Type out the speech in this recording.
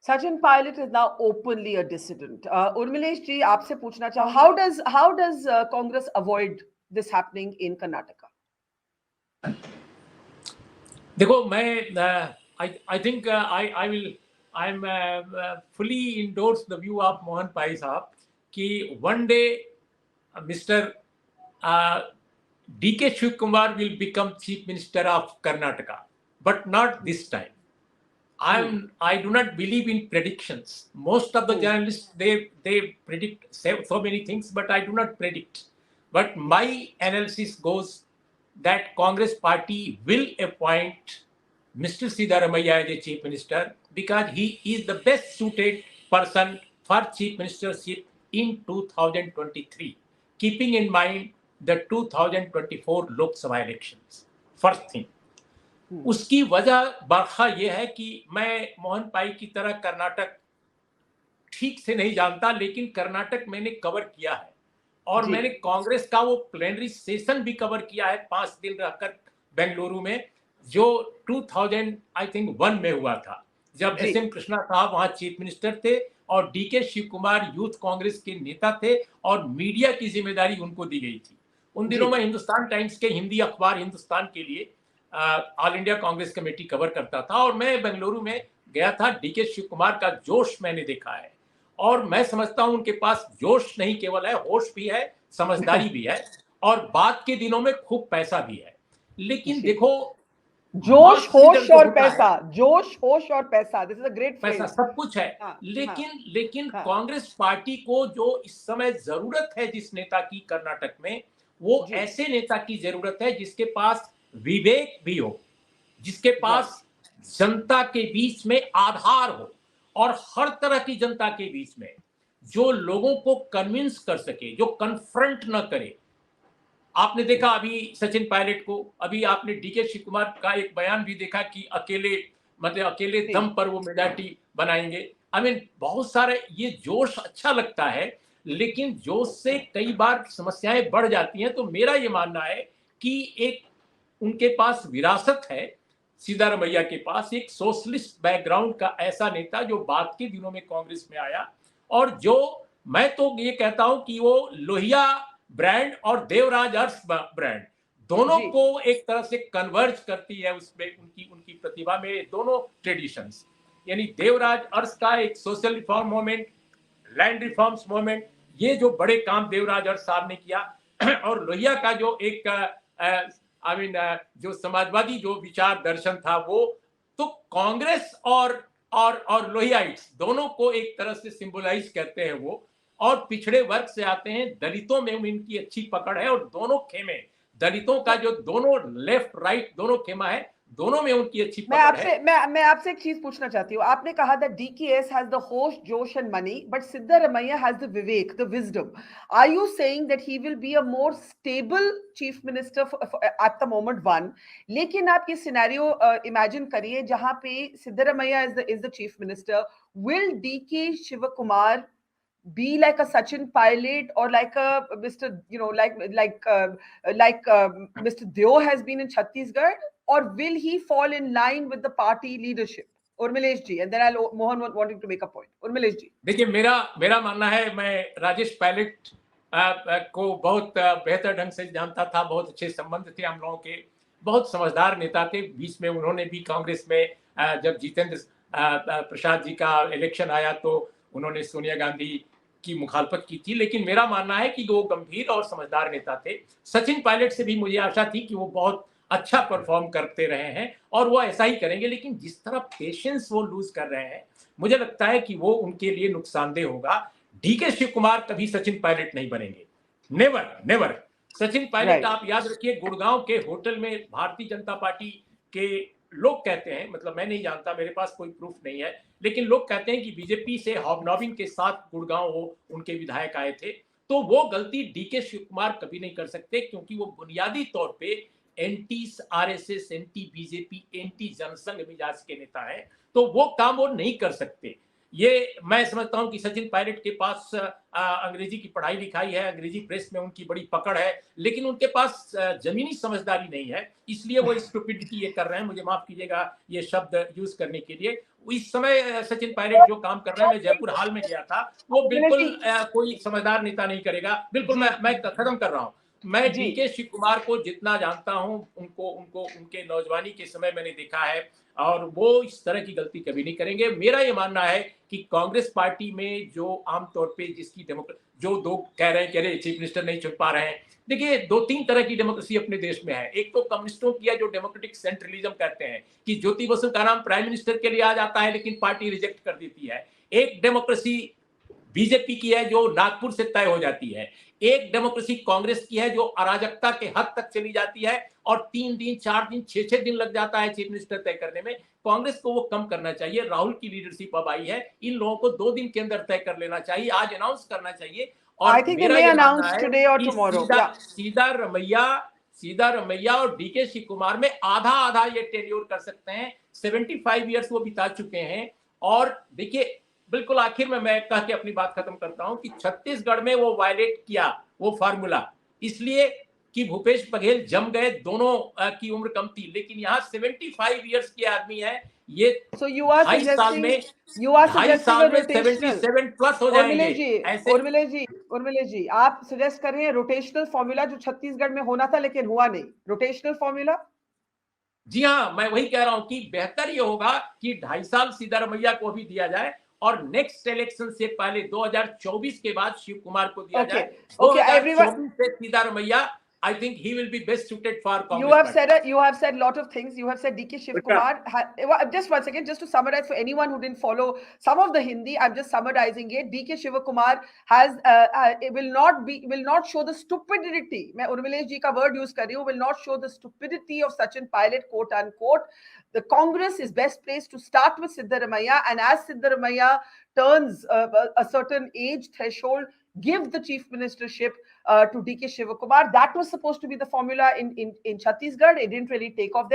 Sachin Pilot is now openly a dissident. Urmilesh ji, आपसे पूछना चाह, how does Congress avoid this happening in Karnataka? देखो मैं I think I will I'm fully endorse the view of Mohan पाई साहब कि one day Mr. D.K. Shiv Kumar will become Chief Minister of Karnataka, but not this time. I do not believe in predictions. Most of the journalists they predict so many things, but I do not predict. But my analysis goes that Congress party will appoint Mr. Siddharamaiah as a Chief Minister because he is the best suited person for Chief Ministership in 2023, keeping in mind the 2024 Lok Sabha elections. First thing. उसकी वजह बरखा यह है कि मैं मोहन पाई की तरह कर्नाटक ठीक से नहीं जानता, लेकिन कर्नाटक मैंने कवर किया है और मैंने कांग्रेस का वो प्लेनरी सेशन भी कवर किया है 5 दिन रहकर बेंगलुरु में, जो 2001 में हुआ था, जब एस.एम. कृष्णा साहब वहां चीफ मिनिस्टर थे और डी.के. शिव कुमार यूथ कांग्रेस के नेता थे और मीडिया की जिम्मेदारी उनको दी गई थी। उन दिनों में हिंदुस्तान टाइम्स के हिंदी अखबार हिंदुस्तान के लिए all India Congress committee cover करता था और मैं बेंगलुरु में गया था। डी.के. शिव कुमार का जोश मैंने देखा है और मैं समझता हूं उनके पास जोश नहीं केवल है, होश भी है, समझदारी भी है और बाद के दिनों में खूब पैसा भी है। लेकिन देखो, जोश, होश और पैसा, जोश, होश और पैसा, this is a great phrase. पैसा सब कुछ है। लेकिन कांग्रेस पार्टी को जो इस समय जरूरत है जिस नेता की कर्नाटक में, वो ऐसे नेता की जरूरत है जिसके पास विवेक भी हो, जिसके पास जनता के बीच में आधार हो और हर तरह की जनता के बीच में जो लोगों को कन्विंस कर सके, जो कन्फ्रंट न करे। आपने देखा अभी सचिन पायलट को, अभी आपने डी.के. शिव कुमार का एक बयान भी देखा कि अकेले दम पर वो मेजॉरिटी बनाएंगे। आई मीन बहुत सारे ये जोश अच्छा लगता है, लेकिन जोश से कई बार समस्याएं बढ़ जाती हैं। तो मेरा ये मानना है कि एक उनके पास विरासत है, सिद्धारमैया के पास एक सोशलिस्ट बैकग्राउंड का ऐसा नेता जो बाद के दिनों में कांग्रेस में आया और जो मैं तो ये कहता हूं कि वो लोहिया ब्रांड और देवराज अर्स ब्रांड दोनों को एक तरह से कन्वर्ज करती है। उसमें उनकी प्रतिभा में दोनों ट्रेडिशंस, यानी देवराज अर्स का एक social reform movement, land reforms movement, ये जो बड़े काम देवराज अर्स साहब ने किया, और लोहिया का जो एक जो समाजवादी जो विचार दर्शन था, वो तो कांग्रेस और लोहियाइट्स दोनों को एक तरह से सिंबलाइज करते हैं वो, और पिछड़े वर्ग से आते हैं, दलितों में इनकी अच्छी पकड़ है और दोनों खेमे दलितों का जो दोनों लेफ्ट राइट दोनों खेमा है, दोनों में उनकी अच्छी पकड़ है। मैं आपसे एक चीज पूछना चाहती हूँ। आपने कहा that DKS has the hosh, josh and money, but Siddharamaiah has the vivek, the wisdom. Are you saying that he will be a more stable chief minister at the moment? One, लेकिन आप ये scenario imagine करिए जहां पे Siddharamaiah is the chief minister. Will D.K. Shivakumar be like a Sachin Pilot or like a Mr. Mr. Deo has been in Chhattisgarh, or will he fall in line with the party leadership? Urmilesh ji, and then Mohan wanting to make a point. Urmilesh ji, देखिए, मेरा मानना है, मैं राजेश पायलट को बहुत बेहतर ढंग से जानता था, बहुत अच्छे संबंध थे हम लोगों के, बहुत समझदार नेता थे। बीच में उन्होंने भी कांग्रेस में जब जितेंद्र प्रसाद जी का इलेक्शन आया तो उन्होंने सोनिया गांधी की मुखालफत की थी, लेकिन मेरा मानना है कि वो गंभीर और समझदार नेता थे। सचिन पायलट से भी मुझे आशा थी कि वो बहुत अच्छा परफॉर्म करते रहे हैं और वो ऐसा ही करेंगे, लेकिन जिस तरह पेशेंस वो लूज कर रहे हैं, मुझे लगता है कि वो उनके लिए नुकसानदेह होगा। डी.के. शिव कुमार कभी सचिन पायलट नहीं बनेंगे, नेवर। सचिन पायलट आप याद रखिए, गुड़गांव के होटल में भारतीय जनता पार्टी के लोग कहते हैं, मतलब मैं नहीं जानता, मेरे पास कोई प्रूफ नहीं है, लेकिन लोग कहते हैं कि बीजेपी से हॉबनॉबिंग के साथ गुड़गांव उनके विधायक आए थे। तो वो गलती डी.के. शिव कुमार कभी नहीं कर सकते, क्योंकि वो बुनियादी तौर पे anti RSS, anti BJP, anti Jana Sangh मिजाज के नेता है, तो वो काम वो नहीं कर सकते। ये मैं समझता हूं कि सचिन पायलट के पास अंग्रेजी की पढ़ाई लिखाई है, अंग्रेजी प्रेस में उनकी बड़ी पकड़ है, लेकिन उनके पास जमीनी समझदारी नहीं है, इसलिए वो स्टुपिडिटी ये कर रहे हैं। मुझे माफ कीजिएगा ये शब्द यूज करने के लिए। इस समय सचिन पायलट जो काम कर रहे हैं, मैं जयपुर हाल में गया था, वो बिल्कुल कोई समझदार नेता नहीं करेगा। बिल्कुल मैं खत्म कर रहा हूं। मैं डीके शिव कुमार को जितना जानता हूं, उनको उनके नौजवानी के समय मैंने देखा है, और वो इस तरह की गलती कभी नहीं करेंगे। मेरा ये मानना है कि कांग्रेस पार्टी में जो आमतौर पे जिसकी जो दो कह रहे हैं कि अरे चीफ मिनिस्टर नहीं चुन पा रहे हैं, देखिए 2-3 तरह की डेमोक्रेसी अपने देश में है। एक तो कम्युनिस्टों की है जो डेमोक्रेटिक सेंट्रलिज्म कहते हैं कि ज्योति बसु का नाम प्राइम मिनिस्टर के लिए आ जाता है लेकिन पार्टी रिजेक्ट कर देती है। एक डेमोक्रेसी बीजेपी की है जो नागपुर से तय हो जाती है। एक डेमोक्रेसी कांग्रेस की है जो अराजकता के हद तक चली जाती है और 3 दिन 4 दिन 6 दिन लग जाता है चीफ मिनिस्टर तय करने में। कांग्रेस को वो कम करना चाहिए। राहुल की लीडरशिप अब आई है, इन लोगों को 2 दिन के अंदर तय कर लेना चाहिए, आज अनाउंस करना चाहिए। और मेरा ये मानना है कि सीधा रमैया और डीके शिव कुमार में आधा आधा ये टेन्योर कर सकते हैं। 75 इयर्स वो बिता चुके हैं। और देखिए बिल्कुल आखिर में मैं कह के अपनी बात खत्म करता हूं कि छत्तीसगढ़ में वो वायलेट किया वो फार्मूला, इसलिए कि भूपेश बघेल जम गए, दोनों की उम्र कम थी, लेकिन यहाँ 75 इयर्स के आदमी है, ये So you are 2.5 साल में suggesting a rotational 77 प्लस हो जाएंगे। ऐसे उर्मिला जी, आप सजेस्ट कर रहे हैं रोटेशनल फॉर्मूला जो छत्तीसगढ़ में होना था लेकिन हुआ नहीं, रोटेशनल फॉर्मूला? जी हाँ, मैं वही कह रहा हूं कि बेहतर ये होगा कि 2.5 साल सिद्धारमैया को भी दिया जाए और नेक्स्ट इलेक्शन से पहले 2024 के बाद शिव कुमार को दिया जाए। 2024 से Siddaramaiah, I think he will be best suited for Congress. You have said lot of things. You have said DK Shiv Kumar. Just one second, just to summarize for anyone who didn't follow some of the Hindi, I'm just summarizing it. DK Shiv Kumar has will not show the stupidity. मैं उर्मिलेश जी का word use कर रही हूँ. Will not show the stupidity of Sachin Pilot, quote unquote. The Congress is best placed to start with Siddaramaiah, and as Siddaramaiah turns a certain age threshold, give the chief ministership to DK Shivakumar. That was supposed to be the formula in Chhattisgarh. It didn't really take off.